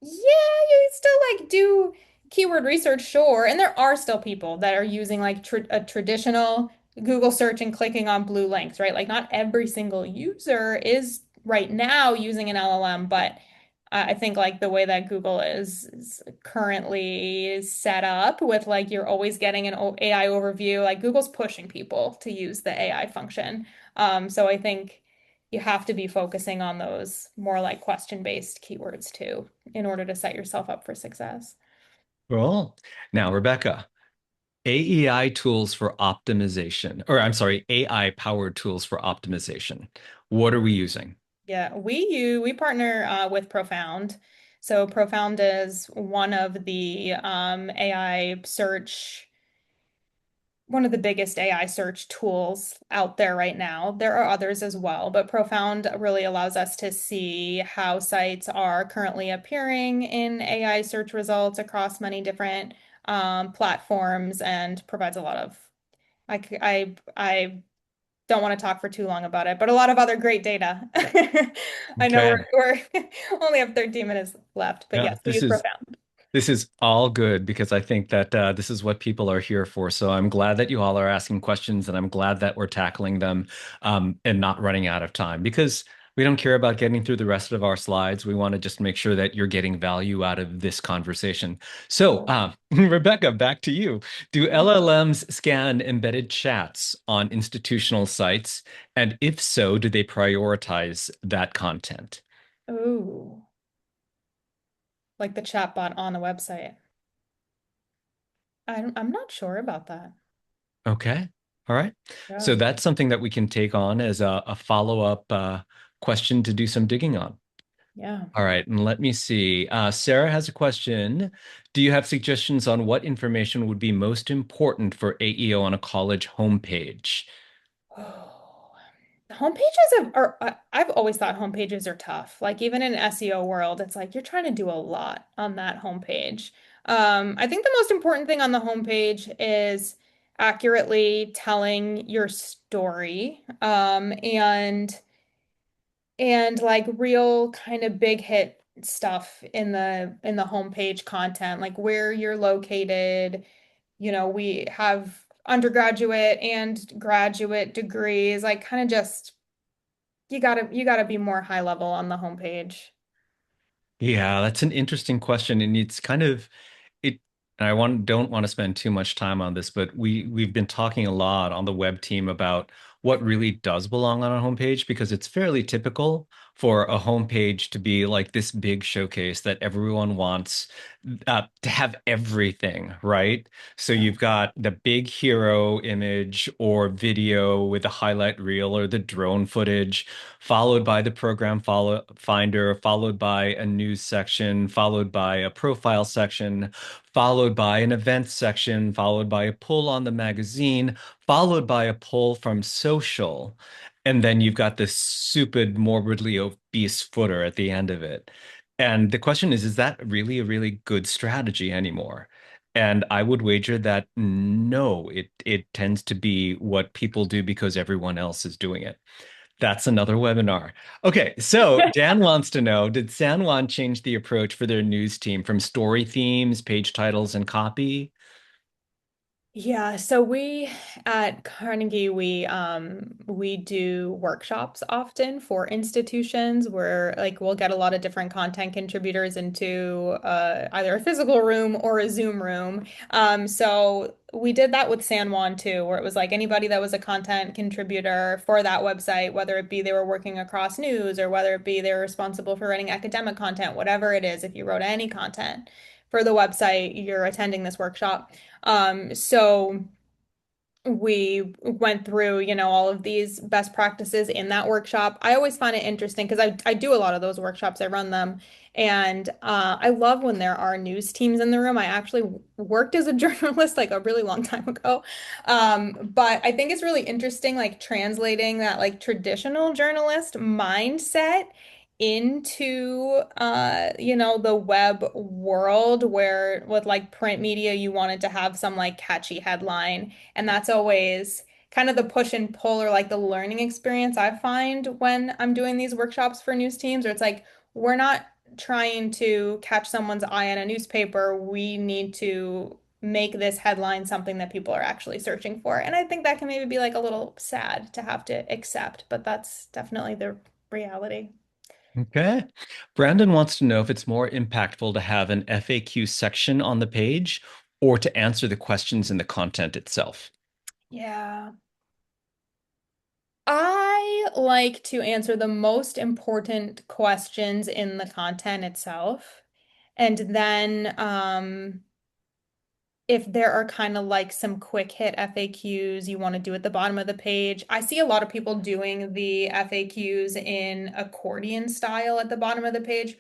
yeah, you still like do keyword research, sure. And there are still people that are using like a traditional Google search and clicking on blue links, right? Like not every single user is right now using an LLM, but I think like the way that Google is currently set up with like you're always getting an AI overview, like Google's pushing people to use the AI function. So I think you have to be focusing on those more like question-based keywords too in order to set yourself up for success. Cool. Now, Rebecca, AEI tools for optimization, or I'm sorry, AI powered tools for optimization. What are we using? Yeah, we partner with Profound. So Profound is one of the AI search, one of the biggest AI search tools out there right now. There are others as well, but Profound really allows us to see how sites are currently appearing in AI search results across many different platforms and provides a lot of I don't want to talk for too long about it, but a lot of other great data. I know Okay. we're only have 13 minutes left, but Yeah, yes, we use Profound. this is all good because I think that this is what people are here for. So I'm glad that you all are asking questions, and I'm glad that we're tackling them and not running out of time because we don't care about getting through the rest of our slides. We want to just make sure that you're getting value out of this conversation. So, Rebecca, back to you. Do LLMs scan embedded chats on institutional sites? And if so, do they prioritize that content? Ooh, like the chatbot on the website. I'm not sure about that. Okay. All right. So Yeah. that's something that we can take on as a follow-up question to do some digging on. Yeah. All right. And let me see. Sarah has a question. Do you have suggestions on what information would be most important for AEO on a college homepage? Oh, homepages I've always thought homepages are tough. Like even in SEO world, it's like you're trying to do a lot on that homepage. I think the most important thing on the homepage is accurately telling your story, and like real kind of big hit stuff in the homepage content, like where you're located. We have undergraduate and graduate degrees, like kind of just you gotta be more high level on the homepage. Yeah, that's an interesting question, and it's kind of it. I don't want to spend too much time on this, but we've been talking a lot on the web team about what really does belong on a homepage because it's fairly typical for a homepage to be like this big showcase that everyone wants to have everything, right? So you've got the big hero image or video with the highlight reel or the drone footage, followed by the program follow finder, followed by a news section, followed by a profile section, followed by an events section, followed by a pull on the magazine, followed by a pull from social. And then you've got this stupid, morbidly obese footer at the end of it. And the question is that really a really good strategy anymore? And I would wager that no, it tends to be what people do because everyone else is doing it. That's another webinar. Okay, so Dan wants to know, did San Juan change the approach for their news team from story themes, page titles, and copy? Yeah, so we at Carnegie we do workshops often for institutions where like we'll get a lot of different content contributors into either a physical room or a Zoom room. So we did that with San Juan too, where it was like anybody that was a content contributor for that website, whether it be they were working across news or whether it be they were responsible for writing academic content, whatever it is, if you wrote any content for the website, you're attending this workshop. So we went through, all of these best practices in that workshop. I always find it interesting because I do a lot of those workshops. I run them. And I love when there are news teams in the room. I actually worked as a journalist like a really long time ago. But I think it's really interesting, like translating that like traditional journalist mindset into the web world where with like print media you wanted to have some like catchy headline, and that's always kind of the push and pull or like the learning experience I find when I'm doing these workshops for news teams, or it's like we're not trying to catch someone's eye on a newspaper. We need to make this headline something that people are actually searching for. And I think that can maybe be like a little sad to have to accept, but that's definitely the reality. Okay. Brandon wants to know if it's more impactful to have an FAQ section on the page or to answer the questions in the content itself. Yeah. I like to answer the most important questions in the content itself. And then if there are kind of like some quick hit FAQs you want to do at the bottom of the page, I see a lot of people doing the FAQs in accordion style at the bottom of the page.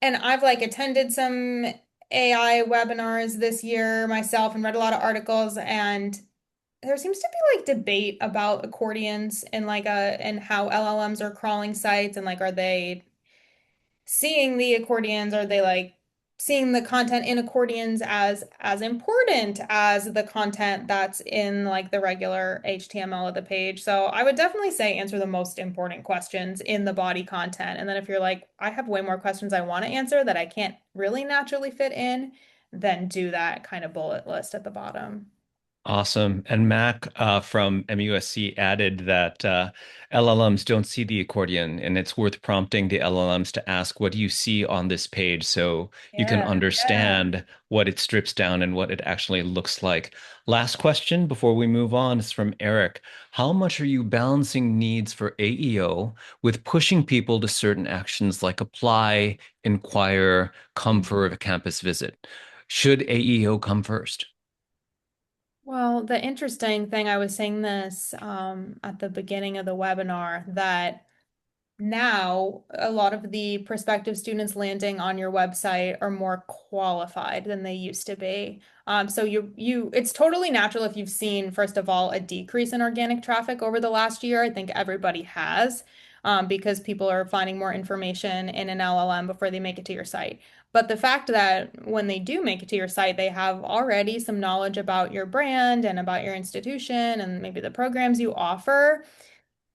And I've like attended some AI webinars this year myself and read a lot of articles, and there seems to be like debate about accordions and like and how LLMs are crawling sites, and like are they seeing the accordions? Are they like seeing the content in accordions as important as the content that's in like the regular HTML of the page? So I would definitely say answer the most important questions in the body content. And then if you're like, I have way more questions I want to answer that I can't really naturally fit in, then do that kind of bullet list at the bottom. Awesome. And Mac from MUSC added that LLMs don't see the accordion, and it's worth prompting the LLMs to ask, what do you see on this page? So you can Yeah. understand what it strips down and what it actually looks like. Last question before we move on is from Eric. How much are you balancing needs for AEO with pushing people to certain actions like apply, inquire, come for a campus visit? Should AEO come first? Well, the interesting thing, I was saying this at the beginning of the webinar, that now a lot of the prospective students landing on your website are more qualified than they used to be. So it's totally natural if you've seen, first of all, a decrease in organic traffic over the last year. I think everybody has, because people are finding more information in an LLM before they make it to your site. But the fact that when they do make it to your site, they have already some knowledge about your brand and about your institution and maybe the programs you offer,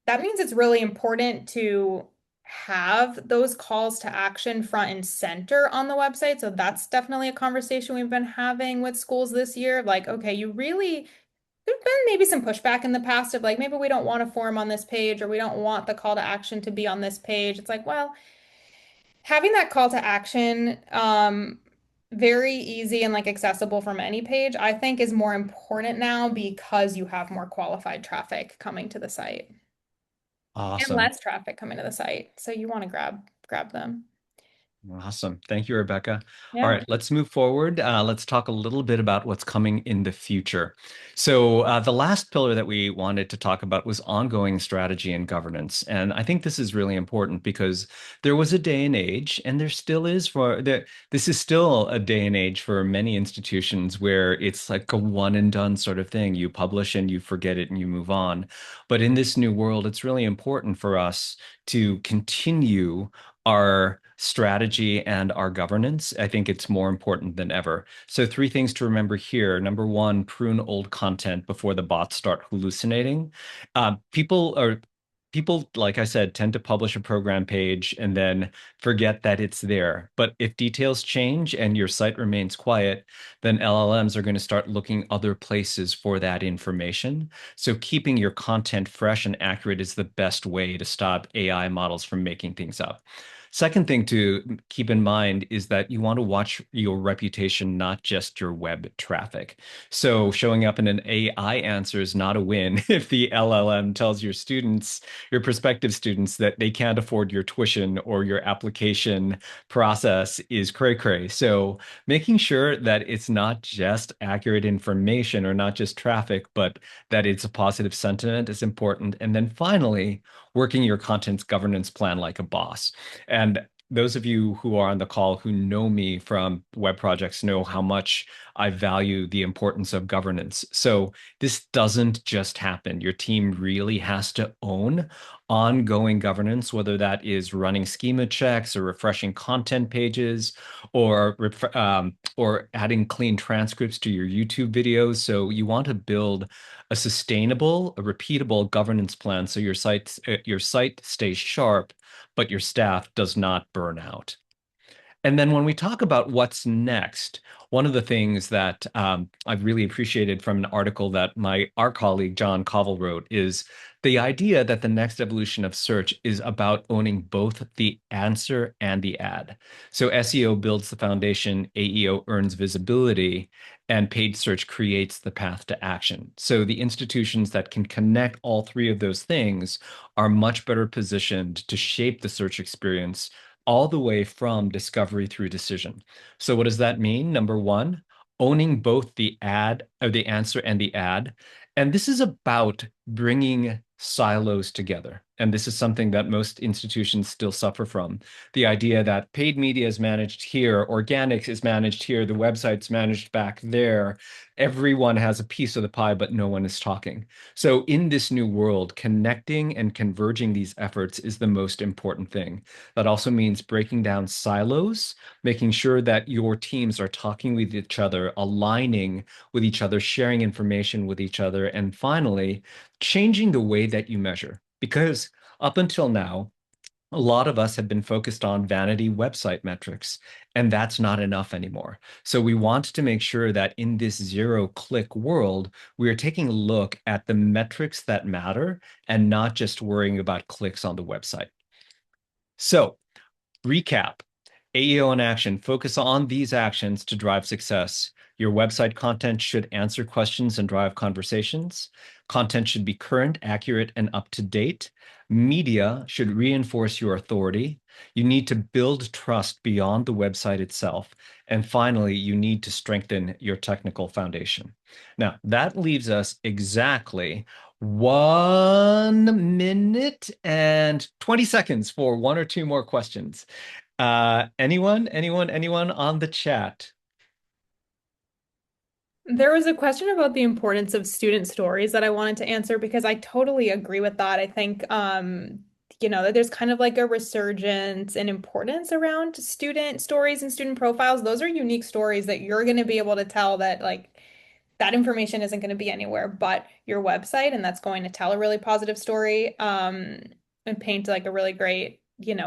that means it's really important to have those calls to action front and center on the website. So that's definitely a conversation we've been having with schools this year. Like, okay, there's been maybe some pushback in the past of like, maybe we don't want a form on this page or we don't want the call to action to be on this page. It's like, well, having that call to action, very easy and like accessible from any page, I think is more important now because you have more qualified traffic coming to the site. and Awesome. less traffic coming to the site. So you want to grab them. Awesome. Thank you, Rebecca. All Yeah. right, let's move forward. Let's talk a little bit about what's coming in the future. So, the last pillar that we wanted to talk about was ongoing strategy and governance. And I think this is really important because there was a day and age, and there still is this is still a day and age for many institutions where it's like a one and done sort of thing. You publish and you forget it and you move on. But in this new world, it's really important for us to continue our strategy and our governance. I think it's more important than ever. So, three things to remember here. Number one, prune old content before the bots start hallucinating. People, like I said, tend to publish a program page and then forget that it's there. But if details change and your site remains quiet, then LLMs are going to start looking other places for that information. So keeping your content fresh and accurate is the best way to stop AI models from making things up. Second thing to keep in mind is that you want to watch your reputation, not just your web traffic. So showing up in an AI answer is not a win if the LLM tells your students, your prospective students, that they can't afford your tuition or your application process is cray cray. So making sure that it's not just accurate information or not just traffic, but that it's a positive sentiment is important. And then finally, working your content's governance plan like a boss. And those of you who are on the call who know me from web projects know how much I value the importance of governance. So this doesn't just happen. Your team really has to own ongoing governance, whether that is running schema checks or refreshing content pages or adding clean transcripts to your YouTube videos. So you want to build a sustainable, a repeatable governance plan so your site stays sharp, but your staff does not burn out. And then when we talk about what's next, one of the things that I've really appreciated from an article that our colleague John Covell wrote is the idea that the next evolution of search is about owning both the answer and the ad. So SEO builds the foundation, AEO earns visibility, and paid search creates the path to action. So the institutions that can connect all three of those things are much better positioned to shape the search experience all the way from discovery through decision. So what does that mean? Number one, owning both the ad or the answer and the ad. And this is about bringing silos together. And this is something that most institutions still suffer from. The idea that paid media is managed here, organics is managed here, the website's managed back there. Everyone has a piece of the pie, but no one is talking. So in this new world, connecting and converging these efforts is the most important thing. That also means breaking down silos, making sure that your teams are talking with each other, aligning with each other, sharing information with each other, and finally, changing the way that you measure. Because up until now, a lot of us have been focused on vanity website metrics, and that's not enough anymore. So we want to make sure that in this zero-click world, we are taking a look at the metrics that matter and not just worrying about clicks on the website. So recap. AEO in action. Focus on these actions to drive success. Your website content should answer questions and drive conversations. Content should be current, accurate, and up to date. Media should reinforce your authority. You need to build trust beyond the website itself. And finally, you need to strengthen your technical foundation. Now, that leaves us exactly 1 minute and 20 seconds for one or two more questions. Anyone on the chat? There was a question about the importance of student stories that I wanted to answer because I totally agree with that. I think that there's kind of like a resurgence and importance around student stories and student profiles. Those are unique stories that you're going to be able to tell that like that information isn't going to be anywhere but your website, and that's going to tell a really positive story, and paint like a really great,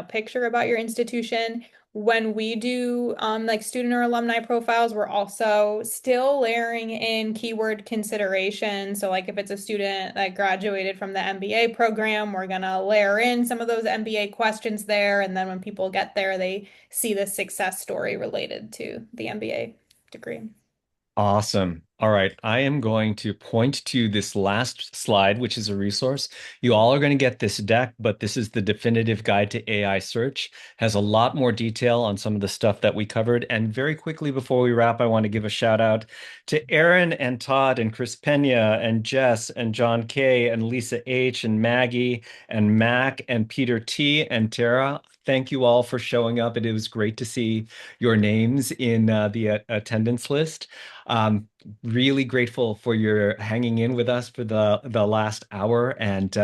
picture about your institution. When we do like student or alumni profiles, we're also still layering in keyword consideration. So like if it's a student that graduated from the MBA program, we're gonna layer in some of those MBA questions there. And then when people get there, they see the success story related to the MBA degree. Awesome. All right, I am going to point to this last slide, which is a resource. You all are going to get this deck, but this is the definitive guide to AI search. Has a lot more detail on some of the stuff that we covered. And very quickly before we wrap, I want to give a shout out to Aaron and Todd and Chris Pena and Jess and John K and Lisa H and Maggie and Mac and Peter T and Tara. Thank you all for showing up. It was great to see your names in the attendance list. Um, Really grateful for your hanging in with us for the last hour, and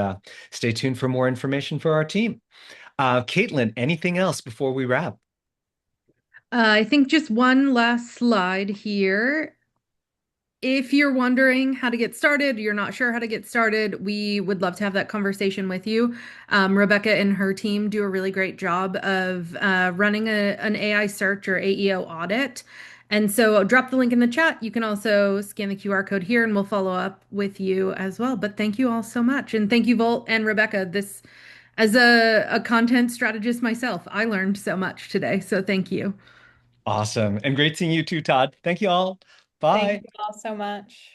stay tuned for more information for our team. Caitlin, anything else before we wrap? I think just one last slide here. If you're wondering how to get started, you're not sure how to get started, we would love to have that conversation with you. Rebecca and her team do a really great job of running an AI search or AEO audit. And so I'll drop the link in the chat. You can also scan the QR code here and we'll follow up with you as well. But thank you all so much. And thank you, Volt and Rebecca. This, as a content strategist myself, I learned so much today. So thank you. Awesome. And great seeing you too, Todd. Thank you all. Thank Bye. you all so much.